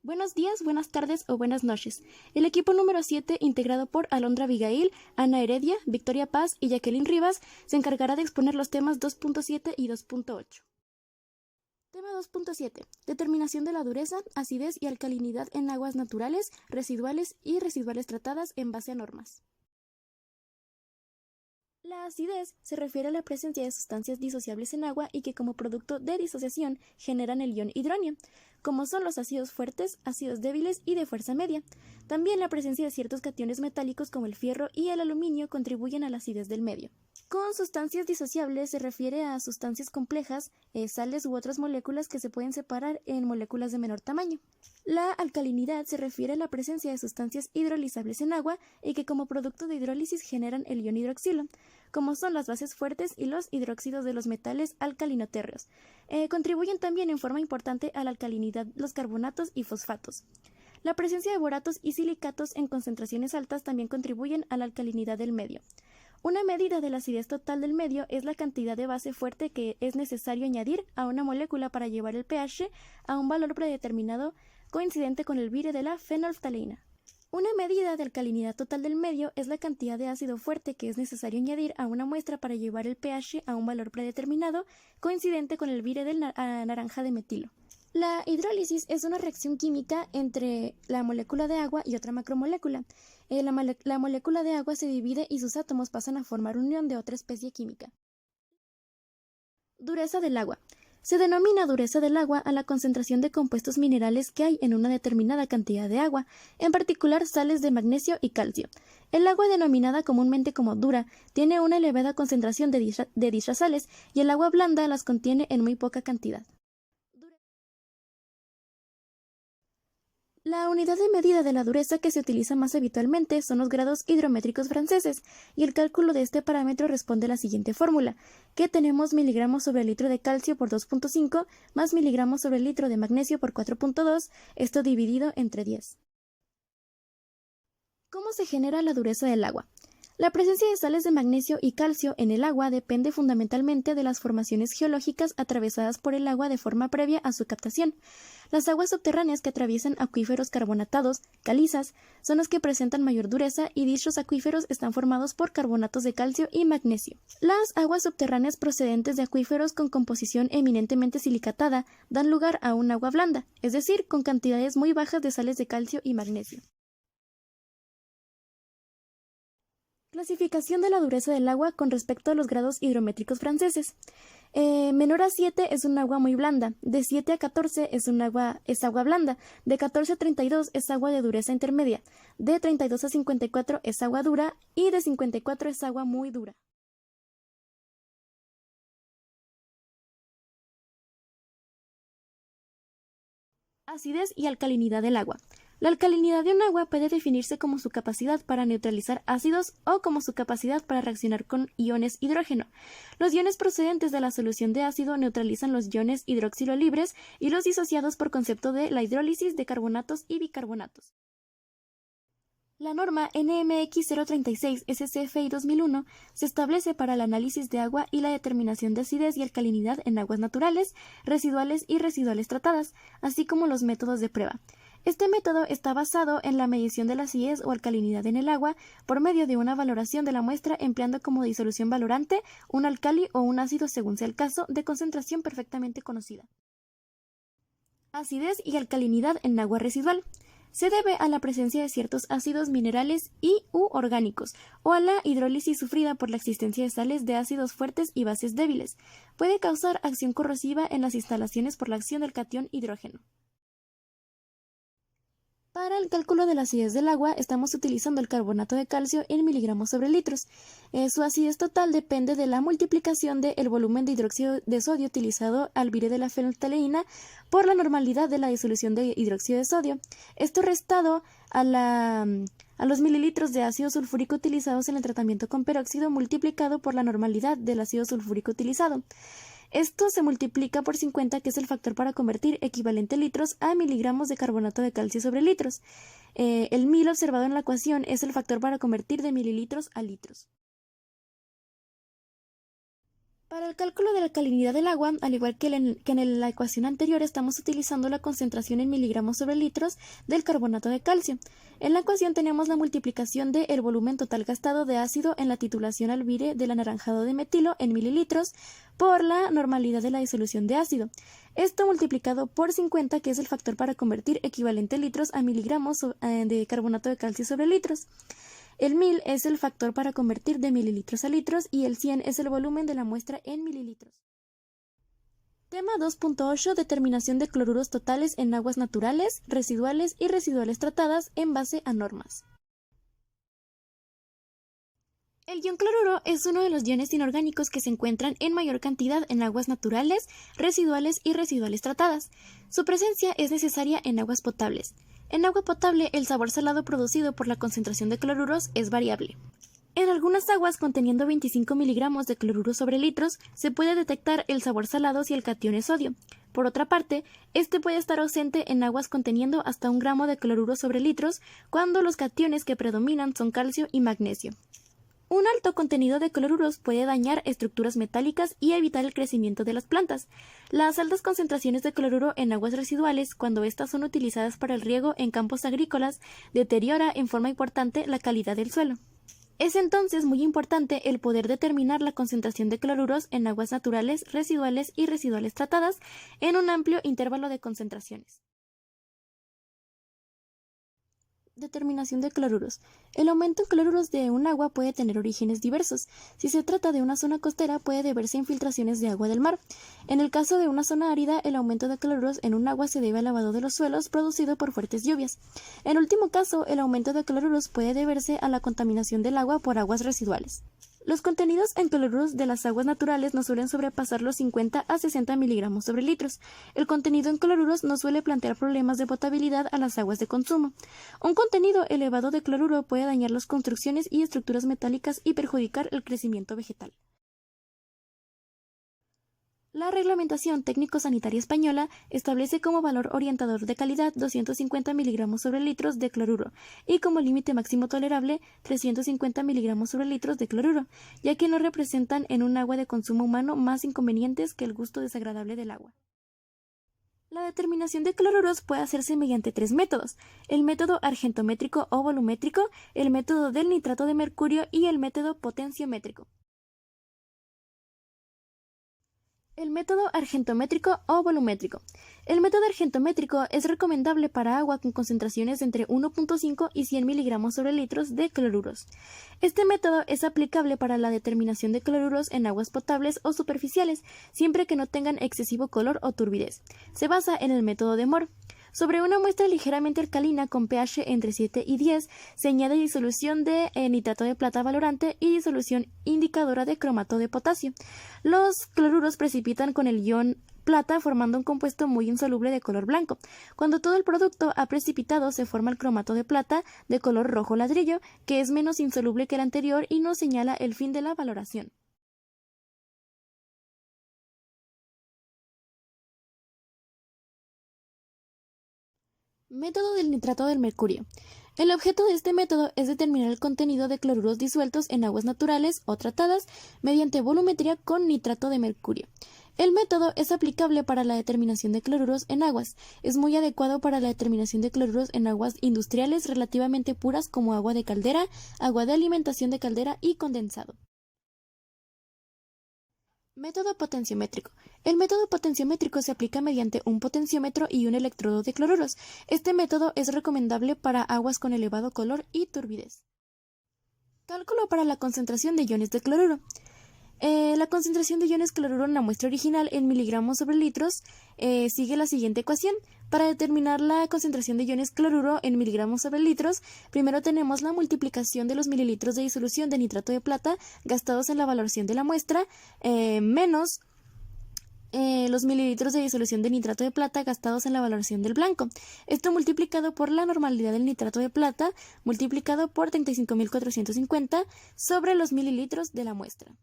Buenos días, buenas tardes o buenas noches. El equipo número 7, integrado por Alondra Abigail, Ana Heredia, Victoria Paz y Jacqueline Rivas, se encargará de exponer los temas 2.7 y 2.8. Tema 2.7. Determinación de la dureza, acidez y alcalinidad en aguas naturales, residuales y residuales tratadas en base a normas. La acidez se refiere a la presencia de sustancias disociables en agua y que como producto de disociación generan el ion hidróneo, como son los ácidos fuertes, ácidos débiles y de fuerza media. También la presencia de ciertos cationes metálicos como el fierro y el aluminio contribuyen a la acidez del medio. Con sustancias disociables se refiere a sustancias complejas, sales u otras moléculas que se pueden separar en moléculas de menor tamaño. La alcalinidad se refiere a la presencia de sustancias hidrolizables en agua y que como producto de hidrólisis generan el ion hidroxilo, como son las bases fuertes y los hidróxidos de los metales alcalinotérreos. Contribuyen también en forma importante a la alcalinidad los carbonatos y fosfatos. La presencia de boratos y silicatos en concentraciones altas también contribuyen a la alcalinidad del medio. Una medida de la acidez total del medio es la cantidad de base fuerte que es necesario añadir a una molécula para llevar el pH a un valor predeterminado coincidente con el vire de la fenolftaleína. Una medida de alcalinidad total del medio es la cantidad de ácido fuerte que es necesario añadir a una muestra para llevar el pH a un valor predeterminado coincidente con el vire del naranja de metilo. La hidrólisis es una reacción química entre la molécula de agua y otra macromolécula. La molécula de agua se divide y sus átomos pasan a formar unión de otra especie química. Dureza del agua. Se denomina dureza del agua a la concentración de compuestos minerales que hay en una determinada cantidad de agua, en particular sales de magnesio y calcio. El agua denominada comúnmente como dura tiene una elevada concentración de dichas sales y el agua blanda las contiene en muy poca cantidad. La unidad de medida de la dureza que se utiliza más habitualmente son los grados hidrométricos franceses, y el cálculo de este parámetro responde a la siguiente fórmula, que tenemos miligramos sobre el litro de calcio por 2.5 más miligramos sobre el litro de magnesio por 4.2, esto dividido entre 10. ¿Cómo se genera la dureza del agua? La presencia de sales de magnesio y calcio en el agua depende fundamentalmente de las formaciones geológicas atravesadas por el agua de forma previa a su captación. Las aguas subterráneas que atraviesan acuíferos carbonatados, calizas, son las que presentan mayor dureza y dichos acuíferos están formados por carbonatos de calcio y magnesio. Las aguas subterráneas procedentes de acuíferos con composición eminentemente silicatada dan lugar a un agua blanda, es decir, con cantidades muy bajas de sales de calcio y magnesio. Clasificación de la dureza del agua con respecto a los grados hidrométricos franceses. Menor a 7 es un agua muy blanda, de 7 a 14 es agua blanda, de 14 a 32 es agua de dureza intermedia, de 32 a 54 es agua dura y de 54 es agua muy dura. Acidez y alcalinidad del agua. La alcalinidad de un agua puede definirse como su capacidad para neutralizar ácidos o como su capacidad para reaccionar con iones hidrógeno. Los iones procedentes de la solución de ácido neutralizan los iones hidroxilo libres y los disociados por concepto de la hidrólisis de carbonatos y bicarbonatos. La norma NMX 036 SCFI 2001 se establece para el análisis de agua y la determinación de acidez y alcalinidad en aguas naturales, residuales y residuales tratadas, así como los métodos de prueba. Este método está basado en la medición de la acidez o alcalinidad en el agua por medio de una valoración de la muestra empleando como disolución valorante un alcali o un ácido según sea el caso de concentración perfectamente conocida. Acidez y alcalinidad en agua residual. Se debe a la presencia de ciertos ácidos minerales y/u orgánicos, o a la hidrólisis sufrida por la existencia de sales de ácidos fuertes y bases débiles. Puede causar acción corrosiva en las instalaciones por la acción del catión hidrógeno. Para el cálculo de la acidez del agua estamos utilizando el carbonato de calcio en miligramos sobre litros. Su acidez total depende de la multiplicación del volumen de hidróxido de sodio utilizado al vire de la fenolftaleína por la normalidad de la disolución de hidróxido de sodio. Esto restado a los mililitros de ácido sulfúrico utilizados en el tratamiento con peróxido multiplicado por la normalidad del ácido sulfúrico utilizado. Esto se multiplica por 50, que es el factor para convertir equivalente litros a miligramos de carbonato de calcio sobre litros. El mil observado en la ecuación es el factor para convertir de mililitros a litros. Para el cálculo de la alcalinidad del agua, al igual que en la ecuación anterior, estamos utilizando la concentración en miligramos sobre litros del carbonato de calcio. En la ecuación tenemos la multiplicación del volumen total gastado de ácido en la titulación al vire del anaranjado de metilo en mililitros por la normalidad de la disolución de ácido. Esto multiplicado por 50, que es el factor para convertir equivalente litros a miligramos de carbonato de calcio sobre litros. El 1000 es el factor para convertir de mililitros a litros y el 100 es el volumen de la muestra en mililitros. Tema 2.8. Determinación de cloruros totales en aguas naturales, residuales y residuales tratadas en base a normas. El ion cloruro es uno de los iones inorgánicos que se encuentran en mayor cantidad en aguas naturales, residuales y residuales tratadas. Su presencia es necesaria en aguas potables. En agua potable, el sabor salado producido por la concentración de cloruros es variable. En algunas aguas conteniendo 25 miligramos de cloruro sobre litros, se puede detectar el sabor salado si el catión es sodio. Por otra parte, este puede estar ausente en aguas conteniendo hasta 1 gramo de cloruro sobre litros, cuando los cationes que predominan son calcio y magnesio. Un alto contenido de cloruros puede dañar estructuras metálicas y evitar el crecimiento de las plantas. Las altas concentraciones de cloruro en aguas residuales, cuando estas son utilizadas para el riego en campos agrícolas, deteriora en forma importante la calidad del suelo. Es entonces muy importante el poder determinar la concentración de cloruros en aguas naturales, residuales y residuales tratadas en un amplio intervalo de concentraciones. Determinación de cloruros. El aumento en cloruros de un agua puede tener orígenes diversos. Si se trata de una zona costera, puede deberse a infiltraciones de agua del mar. En el caso de una zona árida, el aumento de cloruros en un agua se debe al lavado de los suelos producido por fuertes lluvias. En último caso, el aumento de cloruros puede deberse a la contaminación del agua por aguas residuales. Los contenidos en cloruros de las aguas naturales no suelen sobrepasar los 50 a 60 miligramos sobre litros. El contenido en cloruros no suele plantear problemas de potabilidad a las aguas de consumo. Un contenido elevado de cloruro puede dañar las construcciones y estructuras metálicas y perjudicar el crecimiento vegetal. La reglamentación técnico-sanitaria española establece como valor orientador de calidad 250 miligramos sobre litros de cloruro y como límite máximo tolerable 350 miligramos sobre litros de cloruro, ya que no representan en un agua de consumo humano más inconvenientes que el gusto desagradable del agua. La determinación de cloruros puede hacerse mediante 3 métodos: el método argentométrico o volumétrico, el método del nitrato de mercurio y el método potenciométrico. El método argentométrico o volumétrico. El método argentométrico es recomendable para agua con concentraciones entre 1.5 y 100 miligramos sobre litros de cloruros. Este método es aplicable para la determinación de cloruros en aguas potables o superficiales, siempre que no tengan excesivo color o turbidez. Se basa en el método de Mohr. Sobre una muestra ligeramente alcalina con pH entre 7 y 10 se añade disolución de nitrato de plata valorante y disolución indicadora de cromato de potasio. Los cloruros precipitan con el ion plata formando un compuesto muy insoluble de color blanco. Cuando todo el producto ha precipitado se forma el cromato de plata de color rojo ladrillo, que es menos insoluble que el anterior y nos señala el fin de la valoración. Método del nitrato del mercurio. El objeto de este método es determinar el contenido de cloruros disueltos en aguas naturales o tratadas mediante volumetría con nitrato de mercurio. El método es aplicable para la determinación de cloruros en aguas. Es muy adecuado para la determinación de cloruros en aguas industriales relativamente puras como agua de caldera, agua de alimentación de caldera y condensado. Método potenciométrico. El método potenciométrico se aplica mediante un potenciómetro y un electrodo de cloruros. Este método es recomendable para aguas con elevado color y turbidez. Cálculo para la concentración de iones de cloruro. La concentración de iones cloruro en la muestra original en miligramos sobre litros sigue la siguiente ecuación. Para determinar la concentración de iones cloruro en miligramos sobre litros, primero tenemos la multiplicación de los mililitros de disolución de nitrato de plata gastados en la valoración de la muestra menos los mililitros de disolución de nitrato de plata gastados en la valoración del blanco. Esto multiplicado por la normalidad del nitrato de plata multiplicado por 35.450 sobre los mililitros de la muestra.